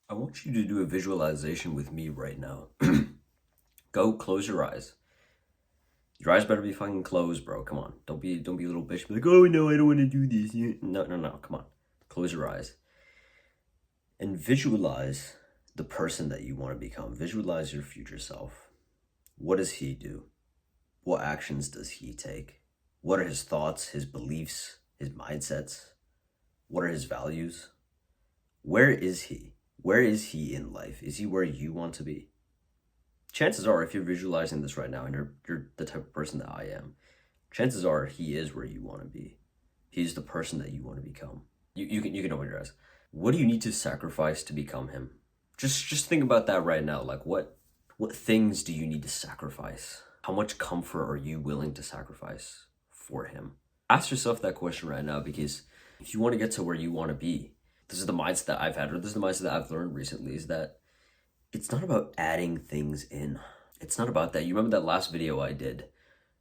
I want you to do a visualization with me right now. Go close your eyes. Your eyes better be fucking closed, bro. Come on. Don't be a little bitch. Be like, oh no, I don't want to do this. No. Come on. Close your eyes. And visualize the person that you want to become. Visualize your future self. What does he do? What actions does he take? What are his thoughts, his beliefs, his mindsets? What are his values? Where is he? Where is he in life? Is he where you want to be? Chances are, if you're visualizing this right now and you're the type of person that I am, chances are he is where you want to be. He's the person that you want to become. You can open your eyes. What do you need to sacrifice to become him? Just think about that right now. Like what things do you need to sacrifice? How much comfort are you willing to sacrifice for him? Ask yourself that question right now, because if you want to get to where you want to be, this is the mindset that I've had, or this is the mindset that I've learned recently, is that it's not about adding things in. It's not about that. You remember that last video I did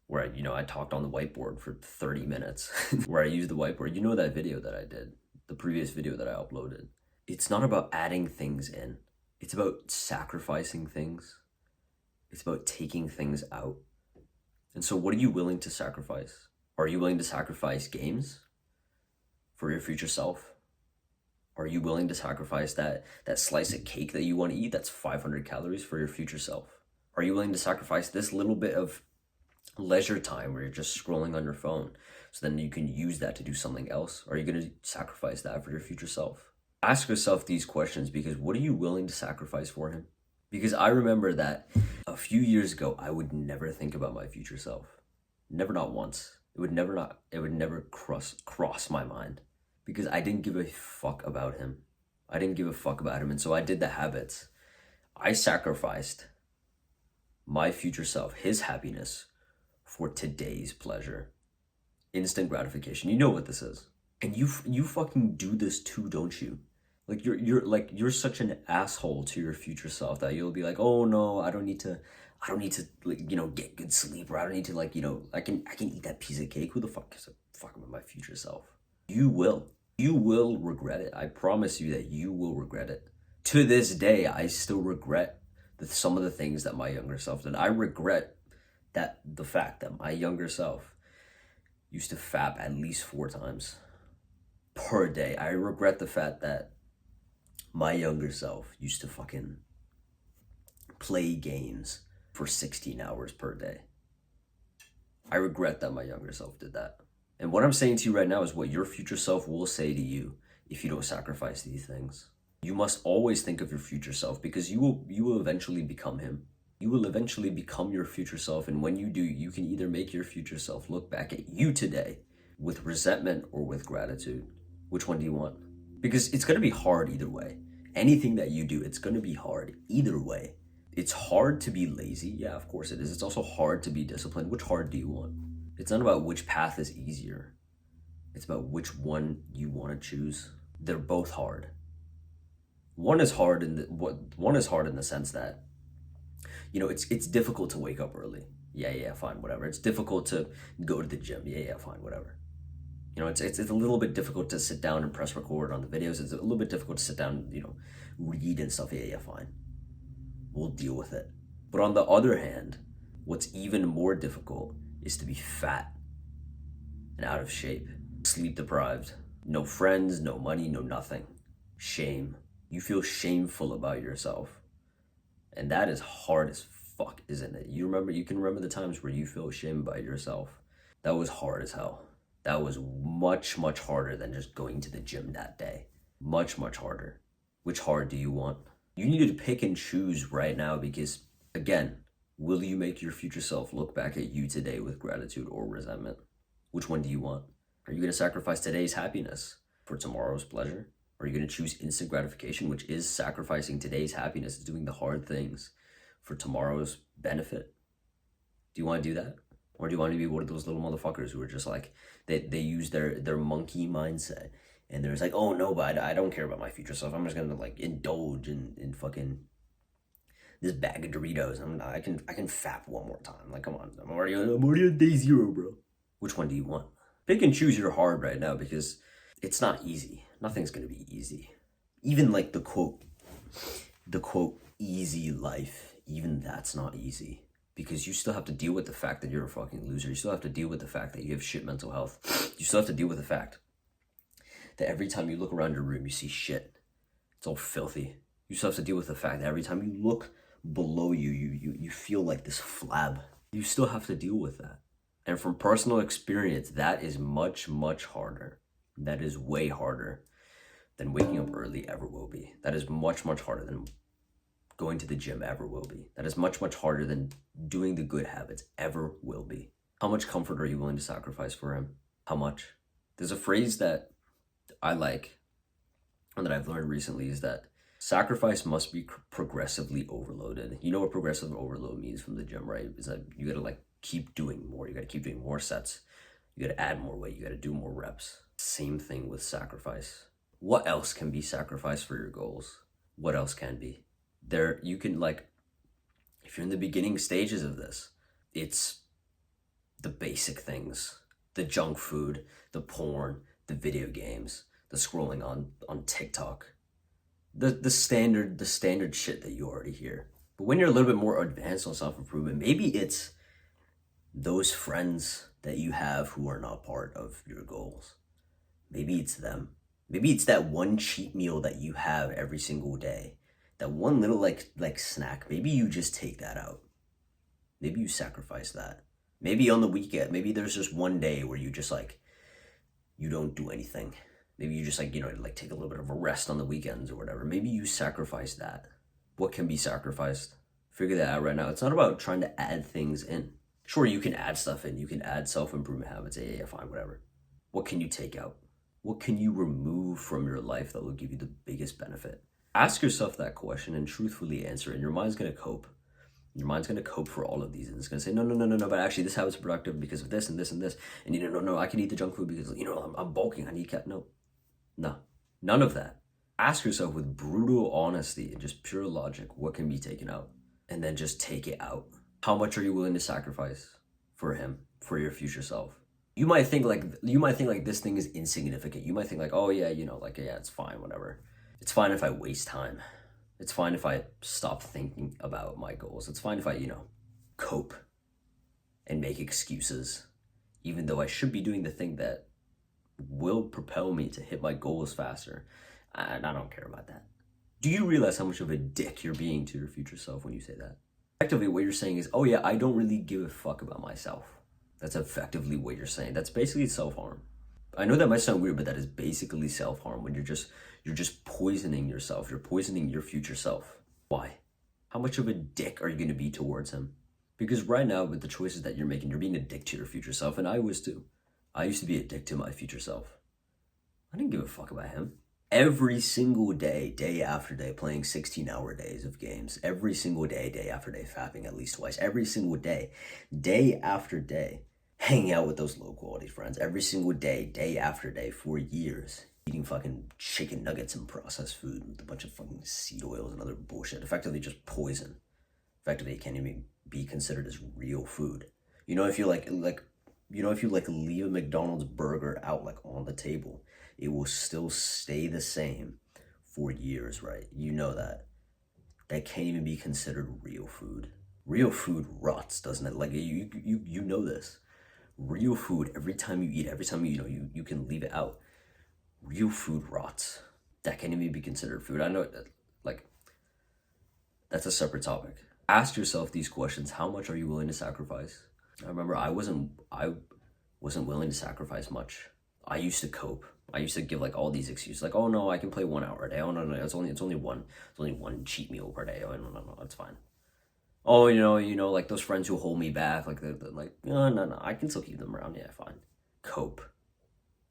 where I talked on the whiteboard for 30 minutes, where I used the whiteboard. You know that video that I did, the previous video that I uploaded. It's not about adding things in. It's about sacrificing things. It's about taking things out. And so what are you willing to sacrifice? Are you willing to sacrifice games for your future self? Are you willing to sacrifice that slice of cake that you want to eat that's 500 calories for your future self? Are you willing to sacrifice this little bit of leisure time where you're just scrolling on your phone so then you can use that to do something else? Are you going to sacrifice that for your future self? Ask yourself these questions, because what are you willing to sacrifice for him? Because I remember that a few years ago, I would never think about my future self. Never, not once. It would never cross my mind. Because I didn't give a fuck about him. I didn't give a fuck about him. And so I did the habits. I sacrificed my future self, his happiness, for today's pleasure. Instant gratification. You know what this is. And you fucking do this too, don't you? Like you're such an asshole to your future self that you'll be like, oh no, I don't need to like, get good sleep, or I don't need to like, I can eat that piece of cake. Who the fuck is fucking with my future self? You will regret it. I promise you that you will regret it. To this day, I still regret some of the things that my younger self did. I regret the fact that my younger self used to fap at least 4 times per day. I regret the fact that my younger self used to fucking play games for 16 hours per day. I regret that my younger self did that. And what I'm saying to you right now is what your future self will say to you if you don't sacrifice these things. You must always think of your future self, because you will eventually become him. You will eventually become your future self, and when you do, you can either make your future self look back at you today with resentment or with gratitude. Which one do you want? Because it's going to be hard either way. Anything that you do, it's going to be hard either way. It's hard to be lazy. Yeah, of course it is. It's also hard to be disciplined. Which hard do you want? It's not about which path is easier. It's about which one you want to choose. They're both hard. One is hard in the sense that, it's difficult to wake up early. Yeah, fine, whatever. It's difficult to go to the gym. Yeah, fine, whatever. It's a little bit difficult to sit down and press record on the videos. It's a little bit difficult to sit down, read and stuff. Yeah, fine. We'll deal with it. But on the other hand, what's even more difficult is to be fat and out of shape, sleep deprived, no friends, no money, no nothing. Shame. You feel shameful about yourself. And that is hard as fuck, isn't it? You can remember the times where you feel shame about yourself. That was hard as hell. That was much, much harder than just going to the gym that day. Much, much harder. Which hard do you want? You need to pick and choose right now, because, again, will you make your future self look back at you today with gratitude or resentment? Which one do you want? Are you going to sacrifice today's happiness for tomorrow's pleasure? Or are you going to choose instant gratification, which is sacrificing today's happiness, doing the hard things for tomorrow's benefit? Do you want to do that? Or do you want to be one of those little motherfuckers who are just like, they use their monkey mindset, and they're just like, oh no, but I don't care about my future self. I'm just going to like indulge in fucking this bag of Doritos. I can fap one more time. Like, come on, I'm already on day 0, bro. Which one do you want? Pick and choose your hard right now, because it's not easy. Nothing's going to be easy. Even like the quote the quote easy life, even that's not easy. Because you still have to deal with the fact that you're a fucking loser. You still have to deal with the fact that you have shit mental health. You still have to deal with the fact that every time you look around your room, you see shit. It's all filthy. You still have to deal with the fact that every time you look below you, you feel like this flab. You still have to deal with that. And from personal experience, that is much, much harder. That is way harder than waking up early ever will be. That is much, much harder than going to the gym ever will be. That is much, much harder than doing the good habits ever will be. How much comfort are you willing to sacrifice for him? How much? There's a phrase that I like and that I've learned recently is that sacrifice must be progressively overloaded. You know what progressive overload means from the gym, right? Is that you gotta like keep doing more. You gotta keep doing more sets. You gotta add more weight. You gotta do more reps. Same thing with sacrifice. What else can be sacrificed for your goals? What else can be? There, you can like, if you're in the beginning stages of this, it's the basic things, the junk food, the porn, the video games, the scrolling on TikTok, the standard shit that you already hear. But when you're a little bit more advanced on self-improvement, maybe it's those friends that you have who are not part of your goals. Maybe it's them. Maybe it's that one cheat meal that you have every single day. That one little like snack. Maybe you just take that out. Maybe you sacrifice that. Maybe on the weekend, maybe there's just one day where you just like, you don't do anything. Maybe you just like, you know, like take a little bit of a rest on the weekends or whatever. Maybe you sacrifice that. What can be sacrificed? Figure that out right now. It's not about trying to add things in. Sure, you can add stuff in. You can add self-improvement habits. Yeah, fine, whatever. What can you take out? What can you remove from your life that will give you the biggest benefit? Ask yourself that question and truthfully answer it. And your mind's going to cope. Your mind's going to cope for all of these. And it's going to say, no, but actually this habit's productive because of this and this and this. And you know, no, I can eat the junk food because, you know, I'm bulking. I need No, none of that. Ask yourself with brutal honesty and just pure logic, what can be taken out? And then just take it out. How much are you willing to sacrifice for him, for your future self? You might think like this thing is insignificant. You might think like, oh yeah, you know, like, yeah, it's fine, whatever. It's fine if I waste time. It's fine if I stop thinking about my goals. It's fine if I, you know, cope and make excuses, even though I should be doing the thing that will propel me to hit my goals faster. And I don't care about that. Do you realize how much of a dick you're being to your future self when you say that? Effectively, what you're saying is, oh yeah, I don't really give a fuck about myself. That's effectively what you're saying. That's basically self-harm. I know that might sound weird, but that is basically self-harm when you're just poisoning yourself. You're poisoning your future self. Why? How much of a dick are you going to be towards him? Because right now, with the choices that you're making, you're being a dick to your future self, and I was too. I used to be a dick to my future self. I didn't give a fuck about him. Every single day, day after day, playing 16-hour days of games. Every single day, day after day, fapping at least twice. Every single day, day after day, hanging out with those low-quality friends. Every single day, day after day, for years. Eating fucking chicken nuggets and processed food with a bunch of fucking seed oils and other bullshit. Effectively just poison. Effectively, it can't even be considered as real food. You know, if you if you leave a McDonald's burger out like on the table, it will still stay the same for years, right? You know that. That can't even be considered real food. Real food rots, doesn't it? Like you know this. Real food, every time you eat, every time you can leave it out. Real food rots. That can't even be considered food. I know that, like, that's a separate topic. Ask yourself these questions. How much are you willing to sacrifice? I remember I wasn't willing to sacrifice much. I used to cope. I used to give like all these excuses, like, oh no, I can play 1 hour a day. Oh no, it's only one cheat meal per day. Oh no, it's fine. Oh, you know, like those friends who hold me back, like they're like, no, I can still keep them around. Yeah, fine. Cope.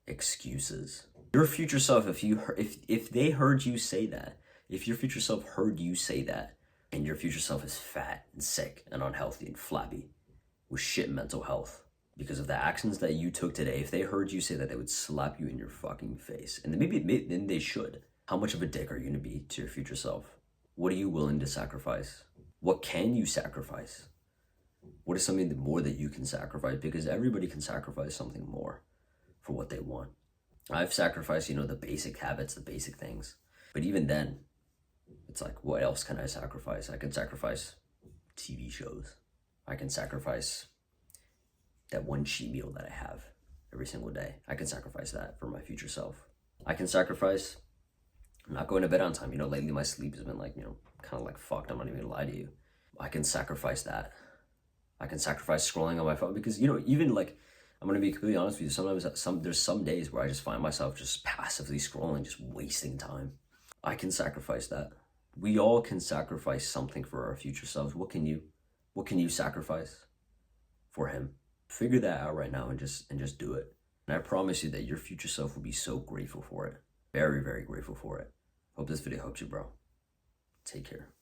Excuses. Your future self, if they heard you say that, if your future self heard you say that, and your future self is fat and sick and unhealthy and flabby, with shit mental health, because of the actions that you took today, if they heard you say that, they would slap you in your fucking face. And then they should. How much of a dick are you going to be to your future self? What are you willing to sacrifice? What can you sacrifice? What is something more that you can sacrifice? Because everybody can sacrifice something more for what they want. I've sacrificed, the basic habits, the basic things. But even then, It's like, what else can I sacrifice? I can sacrifice TV shows. I can sacrifice that one cheat meal that I have every single day. I can sacrifice that for my future self. I can sacrifice not going to bed on time. You know, lately my sleep has been like, kind of like fucked. I'm not even gonna lie to you. I can sacrifice that. I can sacrifice scrolling on my phone because, even like, I'm gonna be completely honest with you. Sometimes there's some days where I just find myself just passively scrolling, just wasting time. I can sacrifice that. We all can sacrifice something for our future selves. What can you sacrifice for him? Figure that out right now and just do it. And I promise you that your future self will be so grateful for it. Very, very grateful for it. Hope this video helps you, bro. Take care.